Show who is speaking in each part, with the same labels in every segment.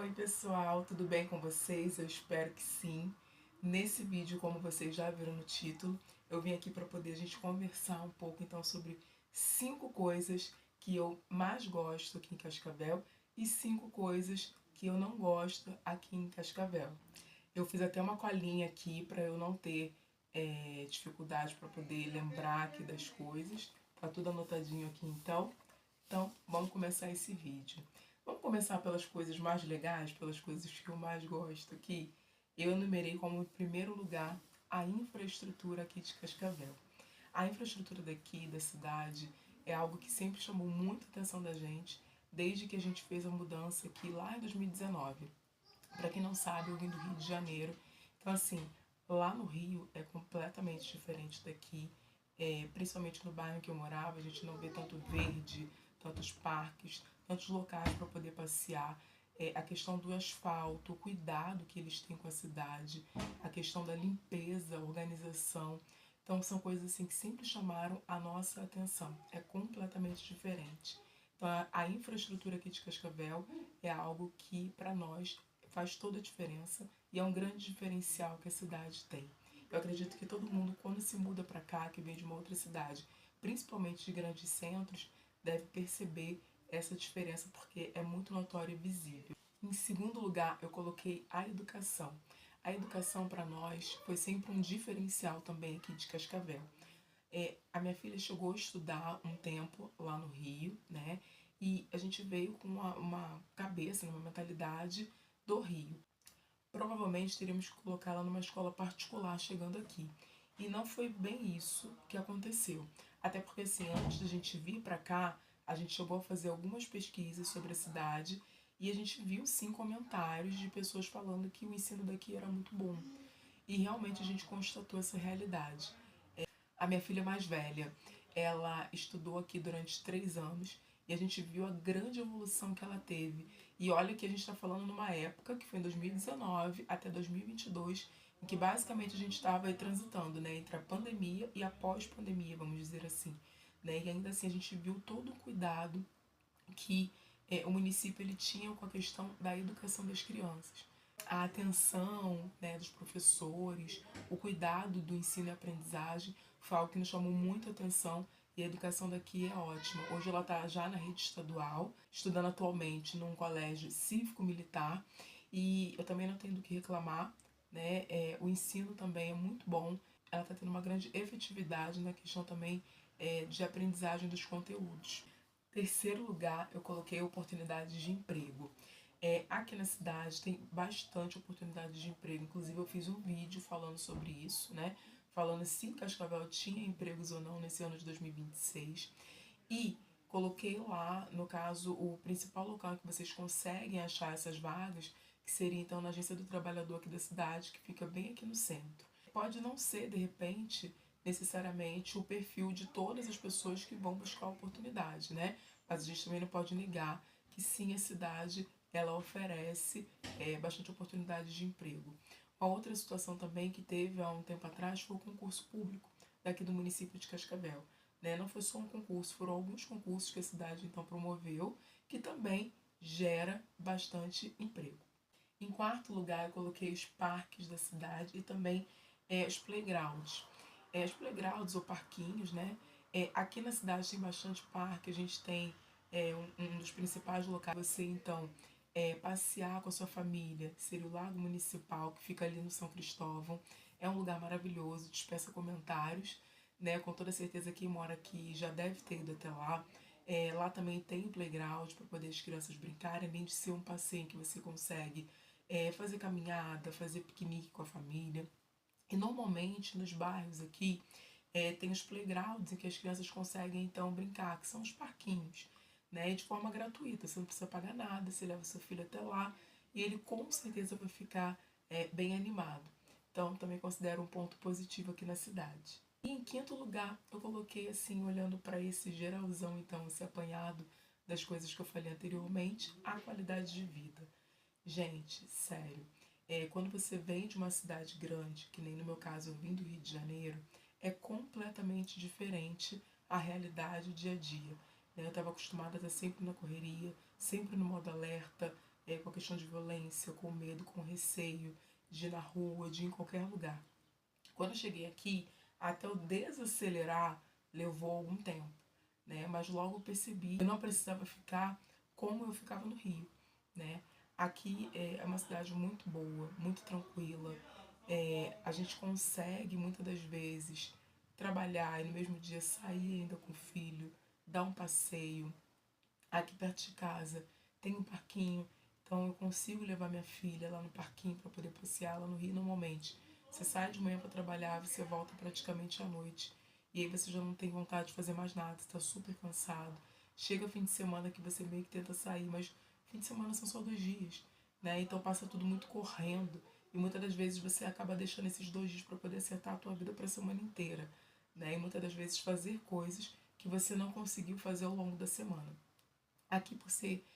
Speaker 1: Oi pessoal, tudo bem com vocês? Eu espero que sim. Nesse vídeo, como vocês já viram no título, eu vim aqui para poder a gente conversar um pouco então sobre 5 coisas que eu mais gosto aqui em Cascavel e 5 coisas que eu não gosto aqui em Cascavel. Eu fiz até uma colinha aqui para eu não ter dificuldade para poder lembrar aqui das coisas. Tá tudo anotadinho aqui então. Então, vamos começar esse vídeo. Vamos começar pelas coisas mais legais, pelas coisas que eu mais gosto aqui. Eu enumerei como em primeiro lugar a infraestrutura aqui de Cascavel. A infraestrutura daqui, da cidade, é algo que sempre chamou muita atenção da gente, desde que a gente fez a mudança aqui lá em 2019. Para quem não sabe, eu vim do Rio de Janeiro. Então, assim, lá no Rio é completamente diferente daqui. Principalmente no bairro que eu morava, a gente não vê tanto verde, tantos parques, tantos locais para poder passear. A questão do asfalto, o cuidado que eles têm com a cidade, a questão da limpeza, organização. Então são coisas assim que sempre chamaram a nossa atenção. É completamente diferente. Então a infraestrutura aqui de Cascavel é algo que para nós faz toda a diferença e é um grande diferencial que a cidade tem. Eu acredito que todo mundo, quando se muda para cá, que vem de uma outra cidade, principalmente de grandes centros, deve perceber essa diferença porque é muito notória e visível. Em segundo lugar, eu coloquei a educação. A educação para nós foi sempre um diferencial também aqui de Cascavel. A minha filha chegou a estudar um tempo lá no Rio, né? E a gente veio com uma cabeça, uma mentalidade do Rio. Provavelmente teríamos que colocá-la numa escola particular chegando aqui. E não foi bem isso que aconteceu. Até porque, assim, antes da gente vir para cá, a gente chegou a fazer algumas pesquisas sobre a cidade e a gente viu, sim, comentários de pessoas falando que o ensino daqui era muito bom. E realmente a gente constatou essa realidade. A minha filha mais velha, ela estudou aqui durante 3 anos e a gente viu a grande evolução que ela teve. E olha que a gente está falando numa época que foi em 2019 até 2022, em que basicamente a gente estava aí transitando, né, entre a pandemia e a pós-pandemia, vamos dizer assim. Né? E ainda assim a gente viu todo o cuidado que o município ele tinha com a questão da educação das crianças. A atenção, né, dos professores, o cuidado do ensino e aprendizagem foi algo que nos chamou muita atenção e a educação daqui é ótima. Hoje ela está já na rede estadual, estudando atualmente num colégio cívico-militar e eu também não tenho do que reclamar. Né? O ensino também é muito bom, ela está tendo uma grande efetividade na questão também de aprendizagem dos conteúdos. Terceiro lugar, eu coloquei oportunidades de emprego. Aqui na cidade tem bastante oportunidade de emprego. Inclusive eu fiz um vídeo falando sobre isso, né? Falando se Cascavel tinha empregos ou não nesse ano de 2026. E coloquei lá, no caso, o principal local em que vocês conseguem achar essas vagas, que seria então na Agência do Trabalhador aqui da cidade, que fica bem aqui no centro. Pode não ser, de repente, necessariamente o perfil de todas as pessoas que vão buscar oportunidade, né? Mas a gente também não pode negar que sim, a cidade ela oferece bastante oportunidade de emprego. Uma outra situação também que teve há um tempo atrás foi o concurso público daqui do município de Cascavel. Né? Não foi só um concurso, foram alguns concursos que a cidade então promoveu, que também gera bastante emprego. Em quarto lugar, eu coloquei os parques da cidade e também os playgrounds. Os playgrounds ou parquinhos, né? Aqui na cidade tem bastante parque, a gente tem um dos principais locais você então passear com a sua família, seria o Lago Municipal, que fica ali no São Cristóvão. É um lugar maravilhoso, dispensa comentários, né? Com toda certeza quem mora aqui já deve ter ido até lá. Lá também tem playground para poder as crianças brincarem, além de ser um passeio que você consegue fazer caminhada, fazer piquenique com a família. E normalmente nos bairros aqui tem os playgrounds em que as crianças conseguem então brincar, que são os parquinhos, né? De forma gratuita, você não precisa pagar nada, você leva seu filho até lá e ele com certeza vai ficar bem animado. Então também considero um ponto positivo aqui na cidade. E em quinto lugar, eu coloquei assim, olhando para esse geralzão, então, esse apanhado das coisas que eu falei anteriormente, a qualidade de vida. Gente, sério, quando você vem de uma cidade grande, que nem no meu caso eu vim do Rio de Janeiro, é completamente diferente a realidade dia a dia. Né? Eu estava acostumada a estar sempre na correria, sempre no modo alerta, com a questão de violência, com medo, com receio de ir na rua, de ir em qualquer lugar. Quando eu cheguei aqui, até eu desacelerar, levou algum tempo, né? Mas logo eu percebi que eu não precisava ficar como eu ficava no Rio, né? Aqui é uma cidade muito boa, muito tranquila. A gente consegue, muitas das vezes, trabalhar e no mesmo dia sair ainda com o filho, dar um passeio. Aqui perto de casa tem um parquinho, então eu consigo levar minha filha lá no parquinho para poder passear. Lá no Rio, normalmente, você sai de manhã para trabalhar, você volta praticamente à noite. E aí você já não tem vontade de fazer mais nada, está super cansado. Chega fim de semana que você meio que tenta sair, mas fim de semana são só 2 dias, né? Então passa tudo muito correndo. E muitas das vezes você acaba deixando esses 2 dias para poder acertar a tua vida para a semana inteira, né? E muitas das vezes fazer coisas que você não conseguiu fazer ao longo da semana. Aqui, por ser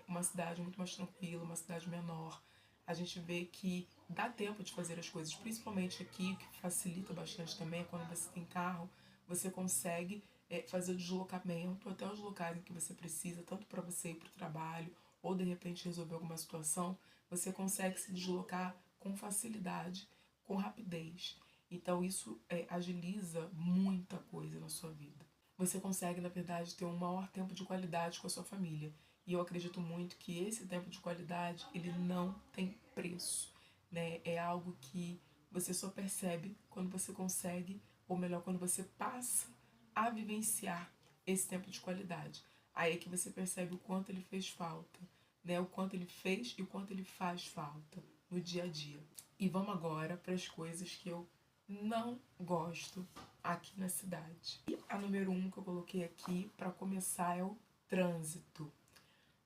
Speaker 1: uma cidade muito mais tranquila, uma cidade menor, a gente vê que dá tempo de fazer as coisas, principalmente aqui, o que facilita bastante também é quando você tem carro, você consegue fazer o deslocamento até os locais em que você precisa, tanto para você ir para o trabalho ou de repente resolver alguma situação, você consegue se deslocar com facilidade, com rapidez. Então isso agiliza muita coisa na sua vida. Você consegue, na verdade, ter um maior tempo de qualidade com a sua família. E eu acredito muito que esse tempo de qualidade, ele não tem preço, né? É algo que você só percebe quando você consegue, ou melhor, quando você passa a vivenciar esse tempo de qualidade. Aí é que você percebe o quanto ele fez falta, né? O quanto ele fez e o quanto ele faz falta no dia a dia. E vamos agora para as coisas que eu não gosto aqui na cidade. E a número 1 que eu coloquei aqui para começar é o trânsito.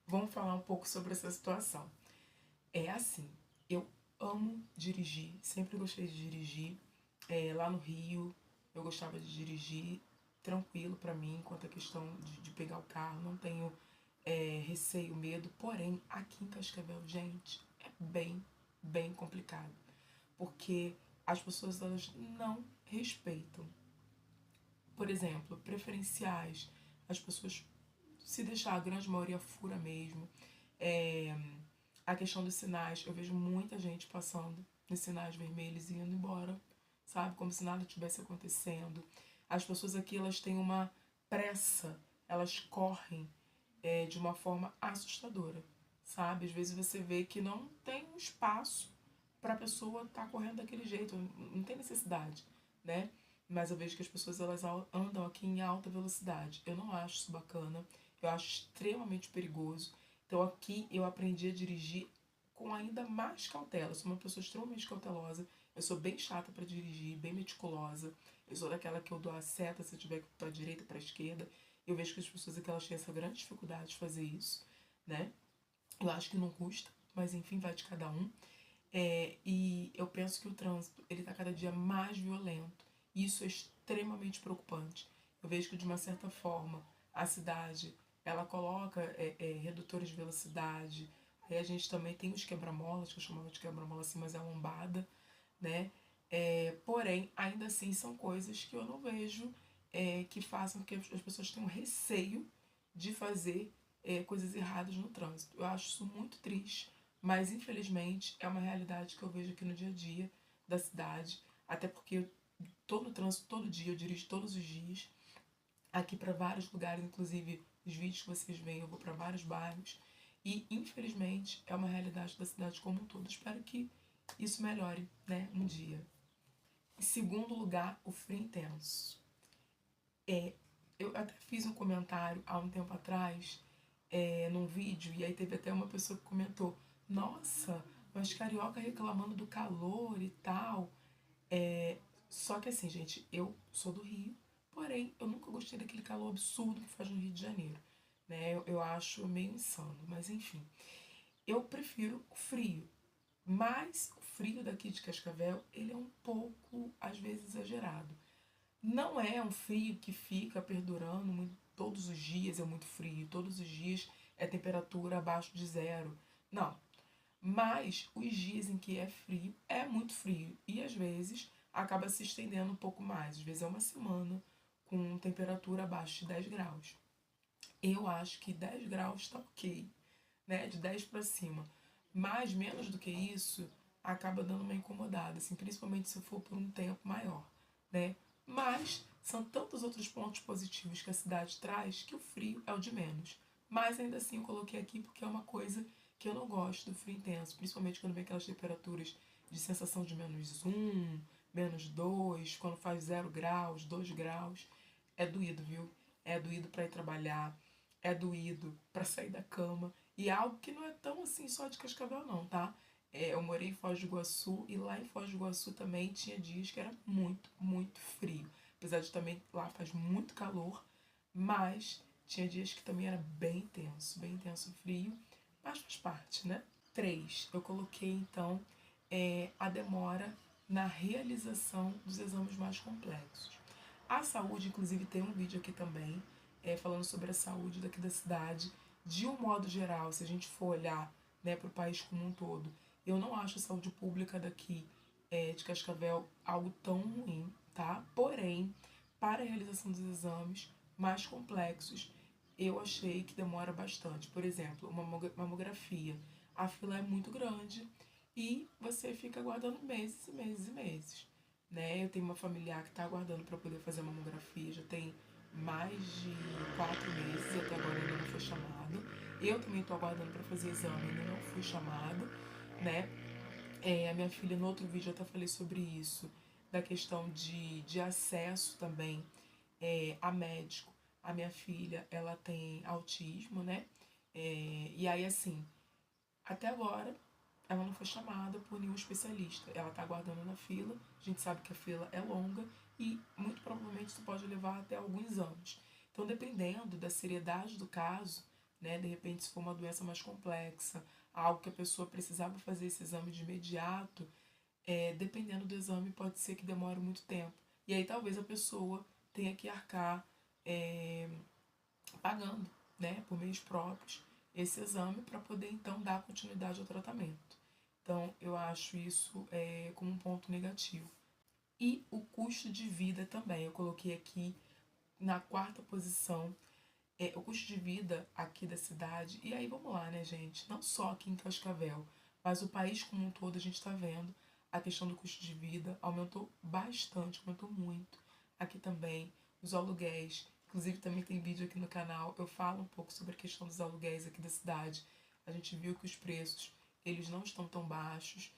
Speaker 1: Vamos falar um pouco sobre essa situação. É assim, eu amo dirigir, sempre gostei de dirigir. Lá no Rio, eu gostava de dirigir tranquilo para mim, quanto a questão de pegar o carro, não tenho receio, medo. Porém, aqui em Cascavel, gente, é bem complicado, porque as pessoas elas não respeitam. Por exemplo, preferenciais, as pessoas, se deixar, a grande maioria fura mesmo. É, a questão dos sinais, eu vejo muita gente passando nos sinais vermelhos e indo embora, sabe? Como se nada tivesse acontecendo. As pessoas aqui, elas têm uma pressa, elas correm de uma forma assustadora, sabe? Às vezes você vê que não tem um espaço para a pessoa estar correndo daquele jeito, não tem necessidade, né? Mas eu vejo que as pessoas elas andam aqui em alta velocidade. Eu não acho isso bacana, eu acho extremamente perigoso. Então aqui eu aprendi a dirigir com ainda mais cautela. Eu sou uma pessoa extremamente cautelosa. Eu sou bem chata para dirigir, bem meticulosa. Eu sou daquela que eu dou a seta se eu tiver que ir para a direita, para a esquerda. Eu vejo que as pessoas aqui elas têm essa grande dificuldade de fazer isso, né? Eu acho que não custa, mas enfim, vai de cada um. E eu penso que o trânsito ele está cada dia mais violento. E isso é extremamente preocupante. Eu vejo que de uma certa forma a cidade ela coloca redutores de velocidade. Aí a gente também tem os quebra-molas, que eu chamava de quebra-mola assim, mas é a lombada, né? Porém, ainda assim são coisas que eu não vejo que façam que as pessoas tenham receio de fazer coisas erradas no trânsito. Eu acho isso muito triste, mas infelizmente é uma realidade que eu vejo aqui no dia a dia da cidade, até porque eu tô no trânsito todo dia, eu dirijo todos os dias, aqui para vários lugares, inclusive os vídeos que vocês veem, eu vou para vários bairros, e infelizmente é uma realidade da cidade como um todo. Espero que isso melhore, né, um dia. Em segundo lugar, o frio intenso. Eu até fiz um comentário há um tempo atrás, num vídeo, e aí teve até uma pessoa que comentou: Nossa, mas carioca reclamando do calor e tal. Só que assim, gente, eu sou do Rio, porém eu nunca gostei daquele calor absurdo que faz no Rio de Janeiro. Né? Eu acho meio insano, mas enfim. Eu prefiro o frio, mas o frio daqui de Cascavel, ele é um pouco, às vezes, exagerado. Não é um frio que fica perdurando todos os dias é muito frio, todos os dias é temperatura abaixo de zero. Não. Mas os dias em que é frio, é muito frio. E às vezes acaba se estendendo um pouco mais. Às vezes é uma semana com temperatura abaixo de 10 graus. Eu acho que 10 graus está ok. né, de 10 para cima. Mas menos do que isso, acaba dando uma incomodada, assim, principalmente se for por um tempo maior, né? Mas são tantos outros pontos positivos que a cidade traz que o frio é o de menos. Mas ainda assim eu coloquei aqui porque é uma coisa que eu não gosto do frio intenso, principalmente quando vem aquelas temperaturas de sensação de -1, -2, quando faz 0 graus, 2 graus. É doído, viu? É doído para ir trabalhar, é doído para sair da cama. E é algo que não é tão assim só de Cascavel não, tá? Eu morei em Foz do Iguaçu e lá em Foz do Iguaçu também tinha dias que era muito, muito frio. Apesar de também lá faz muito calor, mas tinha dias que também era bem intenso o frio, mas faz parte, né? 3, eu coloquei então a demora na realização dos exames mais complexos. A saúde, inclusive, tem um vídeo aqui também, falando sobre a saúde daqui da cidade. De um modo geral, se a gente for olhar, né, para o país como um todo, eu não acho a saúde pública daqui de Cascavel algo tão ruim, tá? Porém, para a realização dos exames mais complexos, eu achei que demora bastante. Por exemplo, uma mamografia. A fila é muito grande e você fica aguardando meses e meses e meses. Né? Eu tenho uma familiar que está aguardando para poder fazer a mamografia, já tem mais de 4 meses e até agora ainda não foi chamado. Eu também estou aguardando para fazer exame, ainda não fui chamado, né? A minha filha, no outro vídeo, eu até falei sobre isso, da questão de acesso também a médico. A minha filha, ela tem autismo, né? E aí, assim, até agora, ela não foi chamada por nenhum especialista. Ela está aguardando na fila. A gente sabe que a fila é longa e muito provavelmente isso pode levar até alguns anos. Então, dependendo da seriedade do caso, né, de repente se for uma doença mais complexa, algo que a pessoa precisava fazer esse exame de imediato, dependendo do exame pode ser que demore muito tempo. E aí talvez a pessoa tenha que arcar é, pagando, né, por meios próprios, esse exame para poder então dar continuidade ao tratamento. Então eu acho isso como um ponto negativo. E o custo de vida também, eu coloquei aqui na quarta posição, o custo de vida aqui da cidade. E aí vamos lá, né, gente? Não só aqui em Cascavel, mas o país como um todo a gente está vendo a questão do custo de vida aumentou bastante, aumentou muito. Aqui também os aluguéis, inclusive também tem vídeo aqui no canal, eu falo um pouco sobre a questão dos aluguéis aqui da cidade. A gente viu que os preços, eles não estão tão baixos.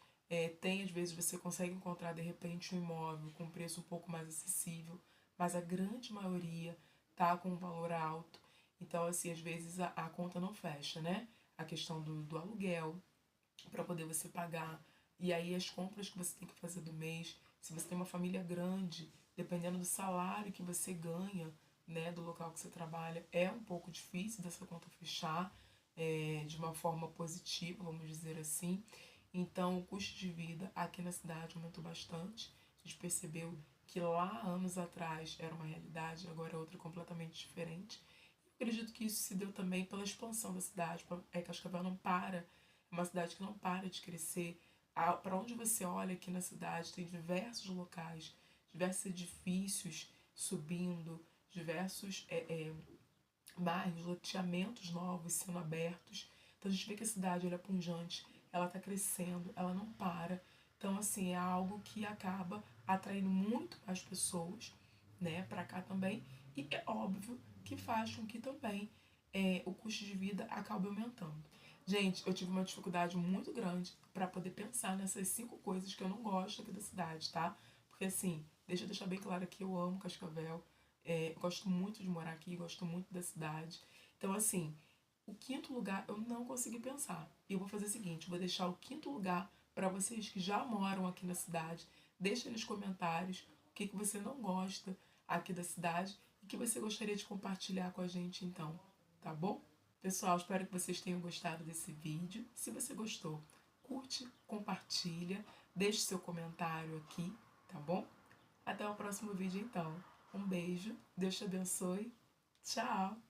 Speaker 1: Tem, às vezes, você consegue encontrar, de repente, um imóvel com preço um pouco mais acessível, mas a grande maioria tá com um valor alto. Então, assim, às vezes a conta não fecha, né? A questão do aluguel, para poder você pagar. E aí as compras que você tem que fazer do mês, se você tem uma família grande, dependendo do salário que você ganha, né, do local que você trabalha, é um pouco difícil dessa conta fechar de uma forma positiva, vamos dizer assim. Então, o custo de vida aqui na cidade aumentou bastante. A gente percebeu que lá anos atrás era uma realidade, agora é outra completamente diferente. Eu acredito que isso se deu também pela expansão da cidade. Cascavel não para, é uma cidade que não para de crescer. Para onde você olha aqui na cidade, tem diversos locais, diversos edifícios subindo, diversos bairros, loteamentos novos sendo abertos. Então a gente vê que a cidade ela é pujante, ela está crescendo, ela não para. Então, assim, é algo que acaba atraindo muito mais pessoas, né, para cá também. E é óbvio que faz com que também o custo de vida acabe aumentando. Gente, eu tive uma dificuldade muito grande para poder pensar nessas 5 coisas que eu não gosto aqui da cidade, tá? Porque, assim, deixa eu deixar bem claro que eu amo Cascavel, gosto muito de morar aqui, gosto muito da cidade. Então, assim, o quinto lugar eu não consegui pensar. E eu vou fazer o seguinte, eu vou deixar o quinto lugar para vocês que já moram aqui na cidade. Deixa nos comentários o que você não gosta aqui da cidade e que você gostaria de compartilhar com a gente então, tá bom? Pessoal, espero que vocês tenham gostado desse vídeo. Se você gostou, curte, compartilha, deixe seu comentário aqui, tá bom? Até o próximo vídeo então. Um beijo, Deus te abençoe, tchau!